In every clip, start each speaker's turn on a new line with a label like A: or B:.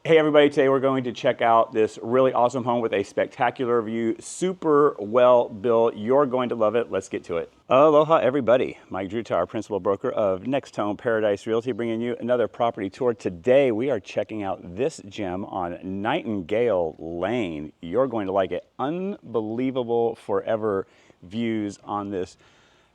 A: Hey everybody, today we're going to check out this really awesome home with a spectacular view, super well built. You're going to love it. Let's get to it. Aloha everybody, Mike Drutar, principal broker of Next Home Paradise Realty, bringing you another property tour. Today we are checking out this gem on Nightingale Lane. You're going to like it. Unbelievable forever views on this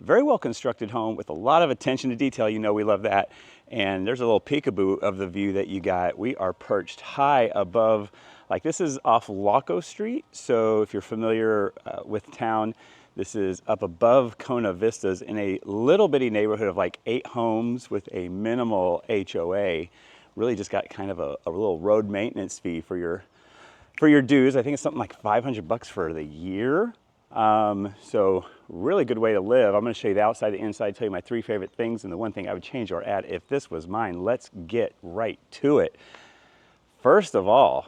A: very well constructed home with a lot of attention to detail. You know we love that. And there's a little peekaboo of the view that you got. We are perched high above, like this is off Lako Street. So if you're familiar with town, this is up above Kona Vistas in a little bitty neighborhood of like 8 homes with a minimal HOA. Really just got kind of a little road maintenance fee for your dues. I think it's something like $500 for the year. So really good way to live. I'm going to show you the outside, the inside, tell you my 3 favorite things and the one thing I would change or add if this was mine. Let's get right to it. First of all,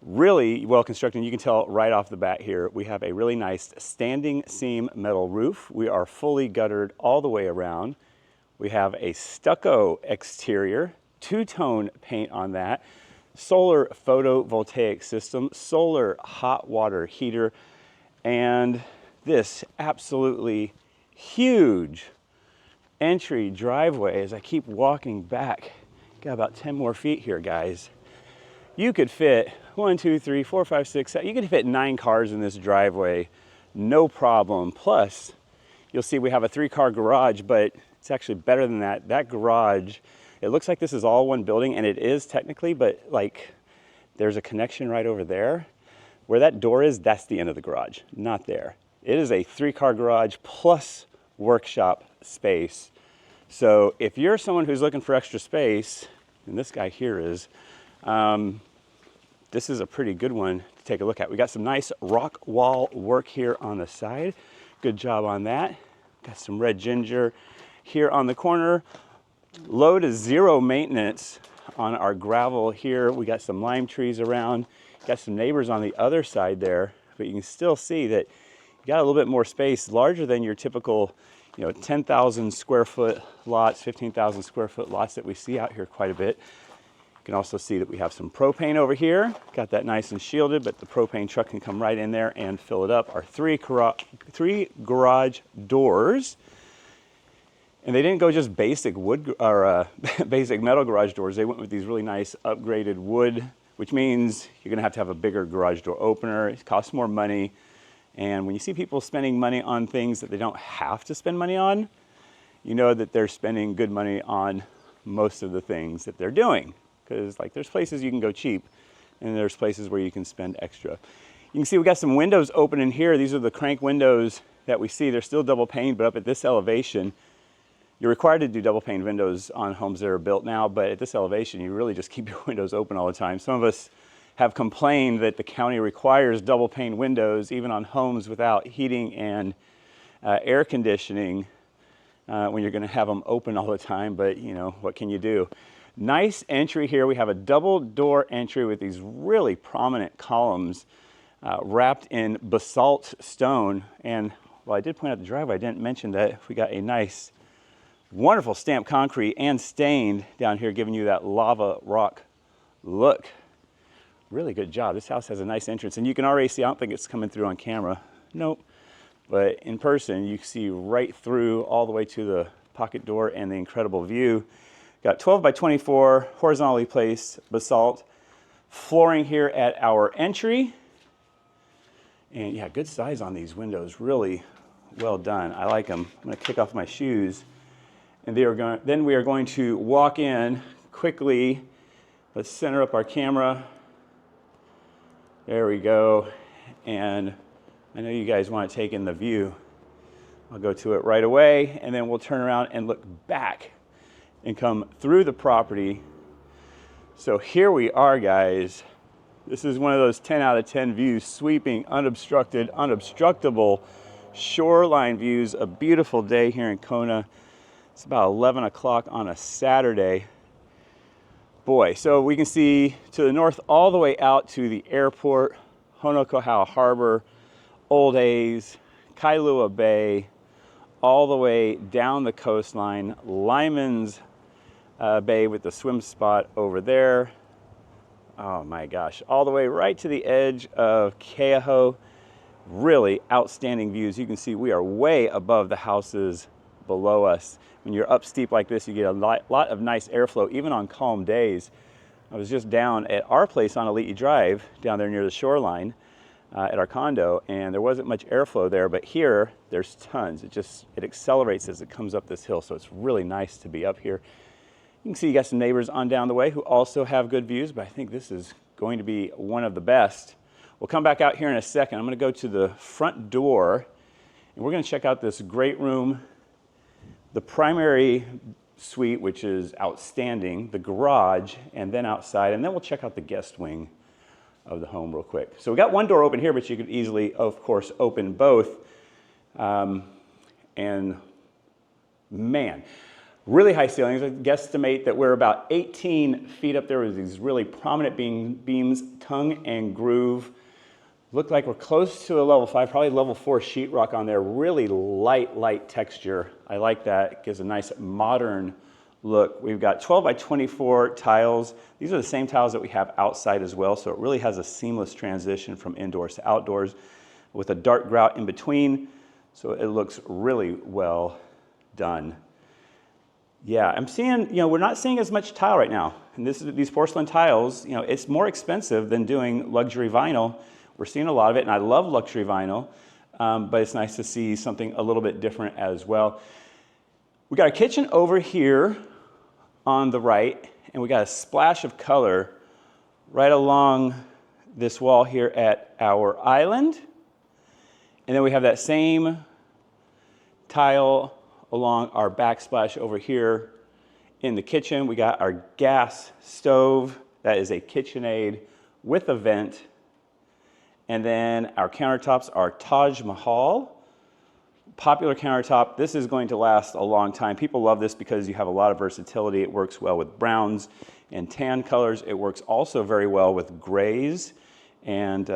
A: really well constructed. You can tell right off the bat here, we have a really nice standing seam metal roof. We are fully guttered all the way around. We have a stucco exterior, 2-tone paint on that, solar photovoltaic system, solar hot water heater, and this absolutely huge entry driveway. As I keep walking back, got about 10 more feet here, guys. You could fit 1, 2, 3, 4, 5, 6, 7. You could fit 9 cars in this driveway, no problem. Plus, you'll see we have a 3-car garage, but it's actually better than that. That garage, it looks like this is all one building, and it is technically, but like there's a connection right over there. Where that door is, that's the end of the garage, not there. It is a 3-car garage plus workshop space. So if you're someone who's looking for extra space, and this guy here is, this is a pretty good one to take a look at. We got some nice rock wall work here on the side. Good job on that. Got some red ginger here on the corner. Low to zero maintenance on our gravel here. We got some lime trees around. Got some neighbors on the other side there, but you can still see that you got a little bit more space, larger than your typical, 10,000 square foot lots, 15,000 square foot lots that we see out here quite a bit. You can also see that we have some propane over here. Got that nice and shielded, but the propane truck can come right in there and fill it up. Our three garage doors. And they didn't go just basic wood or basic metal garage doors. They went with these really nice upgraded wood, which means you're going to have a bigger garage door opener. It costs more money. And when you see people spending money on things that they don't have to spend money on, you know that they're spending good money on most of the things that they're doing. Because like there's places you can go cheap and there's places where you can spend extra. You can see we got some windows open in here. These are the crank windows that we see. They're still double pane, but up at this elevation, you're required to do double pane windows on homes that are built now, but at this elevation, you really just keep your windows open all the time. Some of us have complained that the county requires double pane windows even on homes without heating and air conditioning when you're going to have them open all the time, but what can you do? Nice entry here. We have a double door entry with these really prominent columns wrapped in basalt stone. And while I did point out the driveway, I didn't mention that we got a nice wonderful stamped concrete and stained down here, giving you that lava rock look. Really good job. This house has a nice entrance, and you can already see, I don't think it's coming through on camera. Nope. But in person, you see right through all the way to the pocket door and the incredible view. Got 12 by 24 horizontally placed basalt flooring here at our entry. And yeah, good size on these windows. Really well done. I like them. I'm going to kick off my shoes. And then we are going to walk in quickly. Let's center up our camera. There we go. And I know you guys want to take in the view. I'll go to it right away, and then we'll turn around and look back and come through the property. So here we are, guys. This is one of those 10 out of 10 views, sweeping, unobstructed, unobstructable shoreline views. A beautiful day here in Kona. It's about 11 o'clock on a Saturday. Boy, so we can see to the north all the way out to the airport, Honokohau Harbor, Old A's, Kailua Bay, all the way down the coastline, Lyman's Bay with the swim spot over there, Oh my gosh, all the way right to the edge of Keauhou. Really outstanding views. You can see we are way above the houses below us. When you're up steep like this, you get a lot of nice airflow, even on calm days. I was just down at our place on Aliti Drive, down there near the shoreline at our condo, and there wasn't much airflow there, but here there's tons. It accelerates as it comes up this hill, so it's really nice to be up here. You can see you got some neighbors on down the way who also have good views, but I think this is going to be one of the best. We'll come back out here in a second. I'm going to go to the front door, and we're going to check out this great room, the primary suite, which is outstanding, the garage, and then outside, and then we'll check out the guest wing of the home real quick. So we got one door open here, but you could easily, of course, open both. And man, really high ceilings. I guesstimate that we're about 18 feet up there with these really prominent beams, tongue and groove. Look like we're close to a level 5, probably level 4 sheetrock on there. Really light texture. I like that. It gives a nice modern look. We've got 12 by 24 tiles. These are the same tiles that we have outside as well, so it really has a seamless transition from indoors to outdoors with a dark grout in between, so it looks really well done. Yeah, I'm seeing, we're not seeing as much tile right now. And these porcelain tiles, it's more expensive than doing luxury vinyl. We're seeing a lot of it, and I love luxury vinyl, but it's nice to see something a little bit different as well. We got a kitchen over here on the right, and we got a splash of color right along this wall here at our island. And then we have that same tile along our backsplash over here in the kitchen. We got our gas stove. That is a KitchenAid with a vent. And then our countertops are Taj Mahal. Popular countertop. This is going to last a long time. People love this because you have a lot of versatility. It works well with browns and tan colors. It works also very well with grays and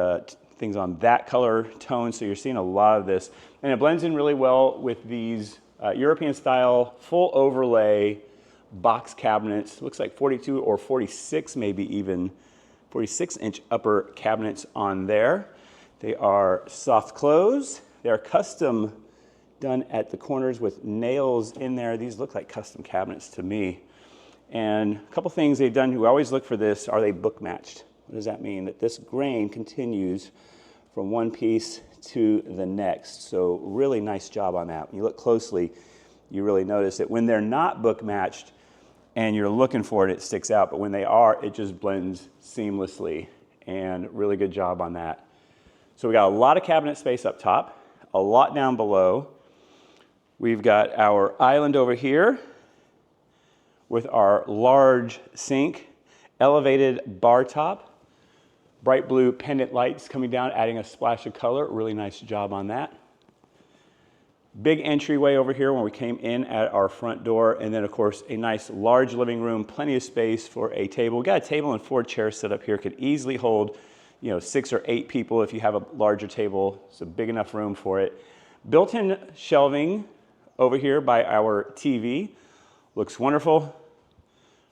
A: things on that color tone. So you're seeing a lot of this. And it blends in really well with these European style full overlay box cabinets. Looks like 42 or 46, maybe even 46-inch upper cabinets on there. They are soft close. They are custom done at the corners with nails in there. These look like custom cabinets to me. And a couple things they've done, we always look for this, are they book matched? What does that mean? That this grain continues from one piece to the next. So really nice job on that. When you look closely, you really notice that when they're not book matched and you're looking for it, it sticks out. But when they are, it just blends seamlessly, and really good job on that. So we got a lot of cabinet space up top, a lot down below. We've got our island over here with our large sink, elevated bar top, bright blue pendant lights coming down, adding a splash of color. Really nice job on that. Big entryway over here when we came in at our front door, and then of course a nice large living room, plenty of space for a table. We got a table and 4 chairs set up here. Could easily hold 6 or 8 people if you have a larger table. It's a big enough room for it. Built-in shelving over here by our TV. Looks wonderful.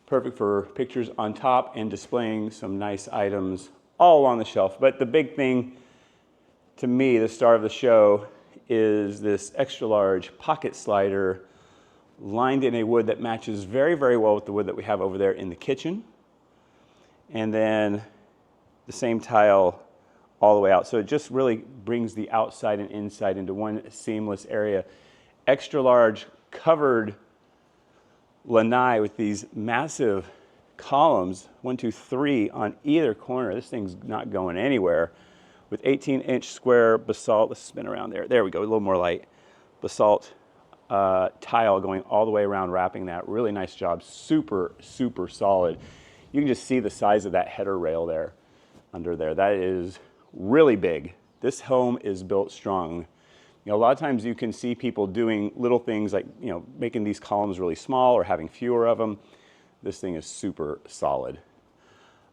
A: Perfect for pictures on top and displaying some nice items all along the shelf. But the big thing to me, the star of the show, is this extra large pocket slider lined in a wood that matches very, very well with the wood that we have over there in the kitchen. And then the same tile all the way out. So it just really brings the outside and inside into one seamless area. Extra large covered lanai with these massive columns, 1, 2, 3 on either corner. This thing's not going anywhere. With 18-inch square basalt, let's spin around there. There we go, a little more light. Basalt tile going all the way around, wrapping that. Really nice job, super, super solid. You can just see the size of that header rail there, under there. That is really big. This home is built strong. A lot of times you can see people doing little things like, making these columns really small or having fewer of them. This thing is super solid.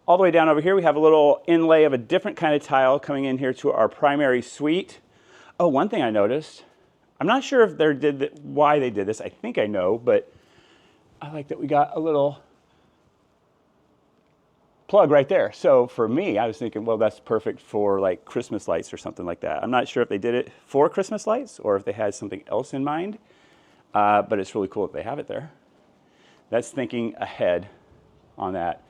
A: All the way down over here, we have a little inlay of a different kind of tile coming in here to our primary suite. Oh, one thing I noticed, I'm not sure if why they did this. I think I know, but I like that we got a little plug right there. So for me, I was thinking, well, that's perfect for like Christmas lights or something like that. I'm not sure if they did it for Christmas lights or if they had something else in mind, but it's really cool if they have it there. That's thinking ahead on that.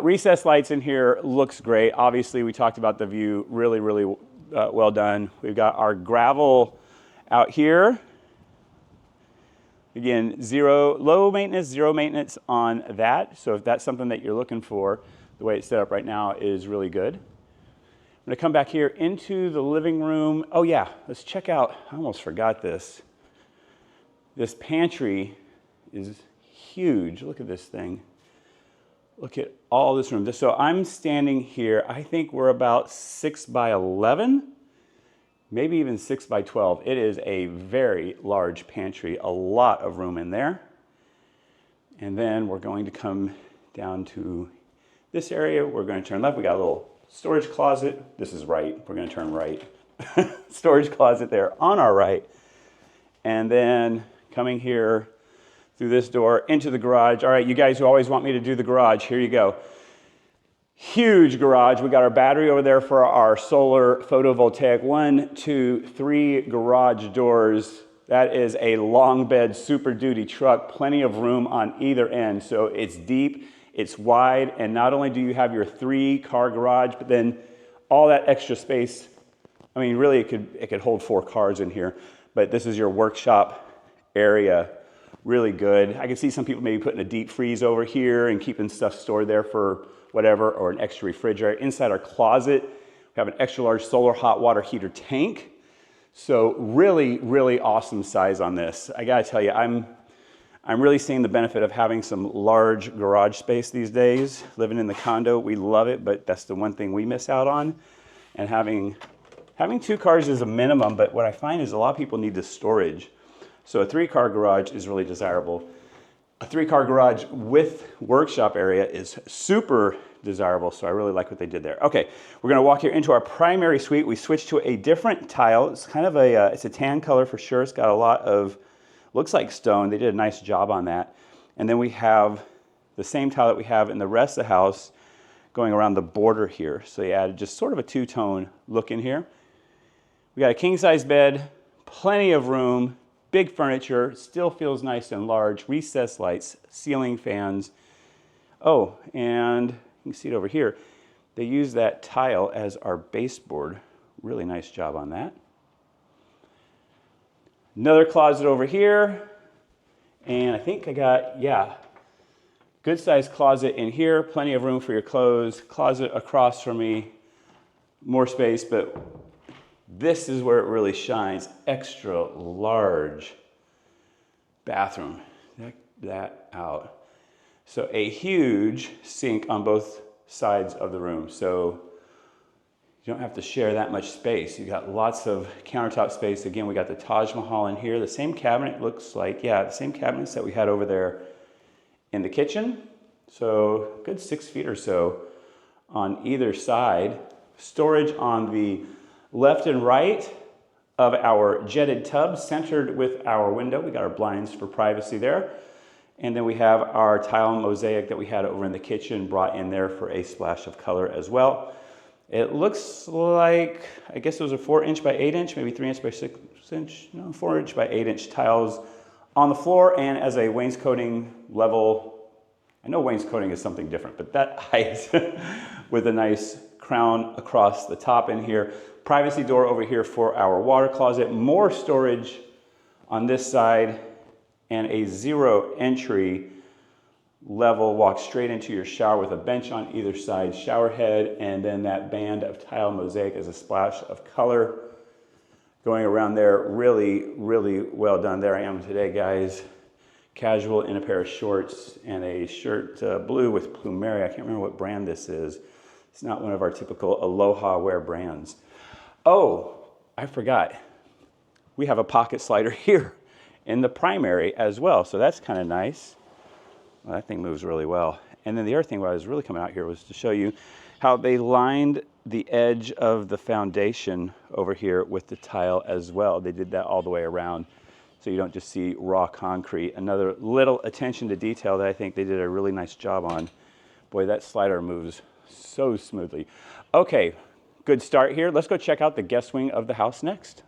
A: Recessed lights in here looks great. Obviously, we talked about the view, really, really well done. We've got our gravel out here. Again, low maintenance, zero maintenance on that. So if that's something that you're looking for, the way it's set up right now is really good. I'm gonna come back here into the living room. Oh yeah, let's check out, I almost forgot this. This pantry is huge. Look at this thing. Look at all this room. So I'm standing here, I think we're about 6 by 11. Maybe even 6 by 12. It is a very large pantry, a lot of room in there. And then we're going to come down to this area. We're going to turn left. We got a little storage closet. This is right. We're going to turn right. Storage closet there on our right. And then coming here through this door into the garage. All right, you guys who always want me to do the garage, here you go. Huge garage. We got our battery over there for our solar photovoltaic. 1, 2, 3 garage doors. That is a long bed Super Duty truck. Plenty of room on either end. So it's deep, it's wide, and not only do you have your 3-car garage, but then all that extra space. I mean, really, it could hold 4 cars in here. But this is your workshop area. Really good. I can see some people maybe putting a deep freeze over here and keeping stuff stored there for whatever, or an extra refrigerator. Inside our closet, we have an extra large solar hot water heater tank. So really, really awesome size on this. I gotta tell you, I'm really seeing the benefit of having some large garage space these days. Living in the condo, we love it, but that's the one thing we miss out on. And having 2 cars is a minimum, but what I find is a lot of people need the storage. So a 3-car garage is really desirable. A 3-car garage with workshop area is super desirable, so I really like what they did there. Okay, we're gonna walk here into our primary suite. We switched to a different tile. It's kind of it's a tan color for sure. It's got a lot of, looks like stone. They did a nice job on that. And then we have the same tile that we have in the rest of the house going around the border here. So they added just sort of a 2-tone look in here. We got a king-size bed, plenty of room, big furniture, still feels nice and large, recessed lights, ceiling fans. Oh, and you can see it over here. They use that tile as our baseboard. Really nice job on that. Another closet over here. And I think I got, yeah, good sized closet in here. Plenty of room for your clothes. Closet across from me. More space, but this is where it really shines. Extra large bathroom. Check that out. So a huge sink on both sides of the room. So you don't have to share that much space. You got lots of countertop space. Again, we got the Taj Mahal in here. The same cabinet looks like, yeah, the same cabinets that we had over there in the kitchen. So good 6 feet or so on either side. Storage on the left and right of our jetted tub, centered with our window. We got our blinds for privacy there. And then we have our tile mosaic that we had over in the kitchen brought in there for a splash of color as well. It looks like, I guess it was a 4-inch by 8-inch, maybe 3-inch by 6-inch, no, 4-inch by 8-inch tiles on the floor, and as a wainscoting level. I know wainscoting is something different, but that height with a nice crown across the top in here. Privacy door over here for our water closet. More storage on this side, and a 0 entry level. Walk straight into your shower with a bench on either side, shower head, and then that band of tile mosaic as a splash of color going around there. Really, really well done. There I am today, guys. Casual in a pair of shorts and a shirt blue with plumeria. I can't remember what brand this is. It's not one of our typical Aloha wear brands. Oh, I forgot. We have a pocket slider here in the primary as well. So that's kind of nice. Well, that thing moves really well. And then the other thing what I was really coming out here was to show you how they lined the edge of the foundation over here with the tile as well. They did that all the way around, so you don't just see raw concrete. Another little attention to detail that I think they did a really nice job on. Boy, that slider moves so smoothly. Okay, good start here. Let's go check out the guest wing of the house next.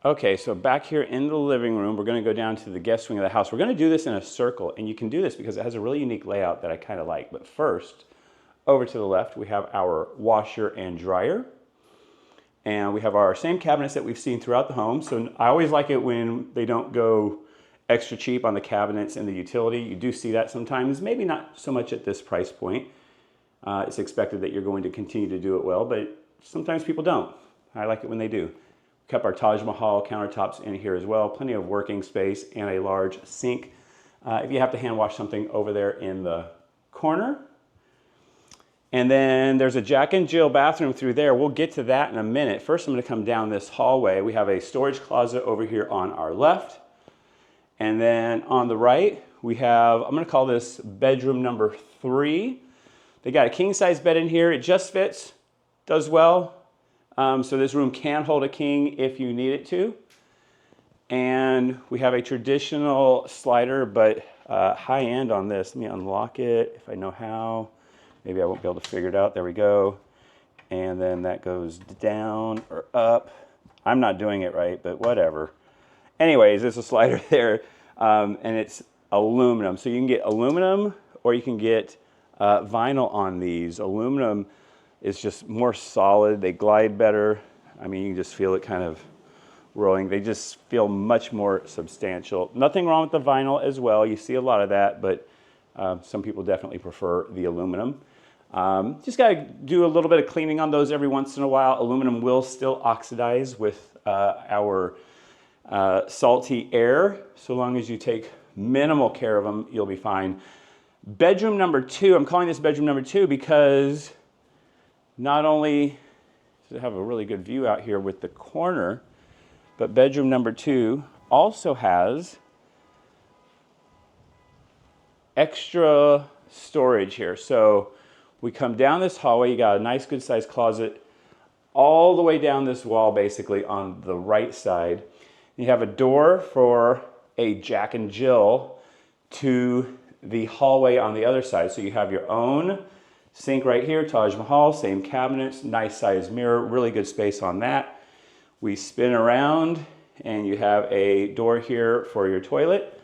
A: Okay, so back here in the living room, we're going to go down to the guest wing of the house. We're going to do this in a circle, and you can do this because it has a really unique layout that I kind of like. But first, over to the left, we have our washer and dryer. And we have our same cabinets that we've seen throughout the home. So I always like it when they don't go extra cheap on the cabinets and the utility. You do see that sometimes, maybe not so much at this price point. It's expected that you're going to continue to do it well, but sometimes people don't. I like it when they do. We kept our Taj Mahal countertops in here as well. Plenty of working space and a large sink. If you have to hand wash something over there in the corner. And then there's a Jack and Jill bathroom through there. We'll get to that in a minute. First, I'm going to come down this hallway. We have a storage closet over here on our left. And then on the right, we have, I'm going to call this bedroom number 3. They got a king size bed in here. It just fits, does well. So this room can hold a king if you need it to. And we have a traditional slider, but high end on this. Let me unlock it if I know how. Maybe I won't be able to figure it out. There we go. And then that goes down or up. I'm not doing it right, but whatever. Anyways, there's a slider there, and it's aluminum. So you can get aluminum or you can get vinyl on these. Aluminum is just more solid. They glide better. I mean, you can just feel it kind of rolling. They just feel much more substantial. Nothing wrong with the vinyl as well. You see a lot of that, but some people definitely prefer the aluminum. Just got to do a little bit of cleaning on those every once in a while. Aluminum will still oxidize with our salty air. So long as you take minimal care of them, you'll be fine. Bedroom number 2, I'm calling this bedroom number 2 because not only does it have a really good view out here with the corner, but bedroom number 2 also has extra storage here. So we come down this hallway, you got a nice good sized closet all the way down this wall basically on the right side. You have a door for a Jack and Jill to the hallway on the other side. So you have your own sink right here, Taj Mahal, same cabinets, nice sized mirror, really good space on that. We spin around and you have a door here for your toilet.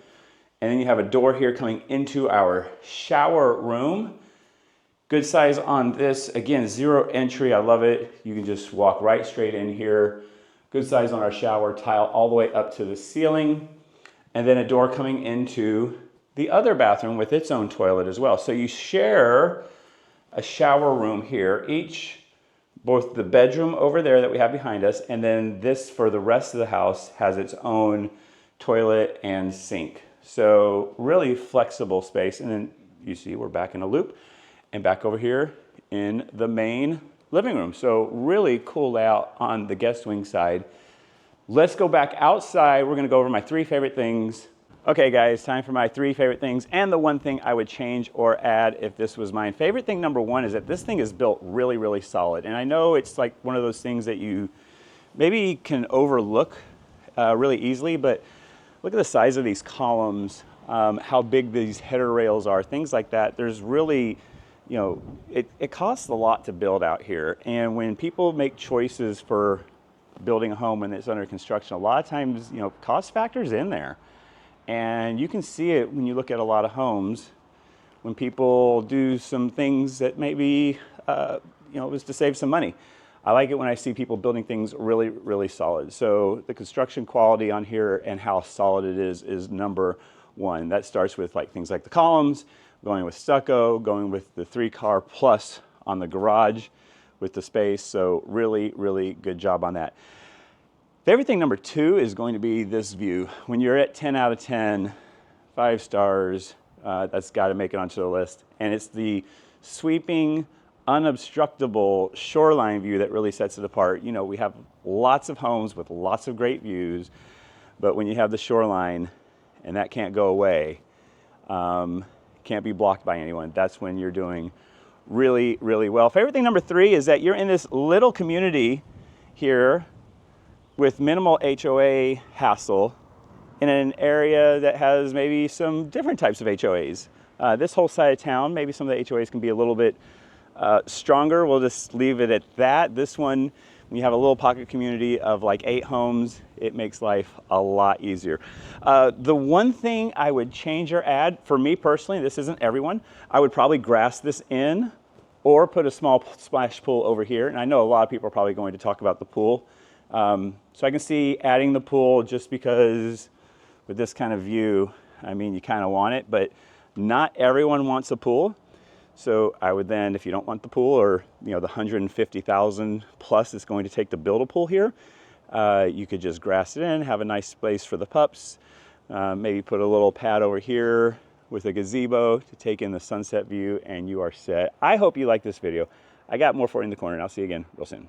A: And then you have a door here coming into our shower room. Good size on this. Again, 0 entry. I love it. You can just walk right straight in here. Good size on our shower tile all the way up to the ceiling. And then a door coming into the other bathroom with its own toilet as well. So you share a shower room here. Both the bedroom over there that we have behind us, and then this for the rest of the house has its own toilet and sink. So really flexible space. And then you see we're back in a loop and back over here in the main living room. So really cool layout on the guest wing side. Let's go back outside. We're gonna go over my 3 favorite things. Okay guys, time for my 3 favorite things and the one thing I would change or add if this was mine. Favorite thing number 1 is that this thing is built really, really solid. And I know it's like one of those things that you maybe can overlook really easily, but look at the size of these columns, how big these header rails are, things like that. There's really, you know, it costs a lot to build out here. And when people make choices for building a home when it's under construction, a lot of times, you know, cost factors in there. And you can see it when you look at a lot of homes, when people do some things that maybe, you know, it was to save some money. I like it when I see people building things really, really solid. So the construction quality on here and how solid it is number 1. That starts with like things like the columns, going with stucco, going with the 3-car plus on the garage with the space. So really, really good job on that. Favorite thing number 2 is going to be this view. When you're at 10 out of 10, 5 stars, that's got to make it onto the list. And it's the sweeping, unobstructable shoreline view that really sets it apart. You know, we have lots of homes with lots of great views, but when you have the shoreline and that can't go away, can't be blocked by anyone, that's when you're doing really, really well. Favorite thing number 3 is that you're in this little community here with minimal HOA hassle in an area that has maybe some different types of HOAs. This whole side of town, maybe some of the HOAs can be a little bit stronger. We'll just leave it at that. This one, when you have a little pocket community of like 8 homes, it makes life a lot easier. The one thing I would change or add, for me personally, this isn't everyone, I would probably grass this in or put a small splash pool over here. And I know a lot of people are probably going to talk about the pool. So I can see adding the pool just because with this kind of view, I mean, you kind of want it, but not everyone wants a pool. So I would then, if you don't want the pool, or you know, the 150,000 plus it's going to take to build a pool here, you could just grass it in, have a nice space for the pups, maybe put a little pad over here with a gazebo to take in the sunset view, and you are set. I hope you like this video. I got more for you in the corner, and I'll see you again real soon.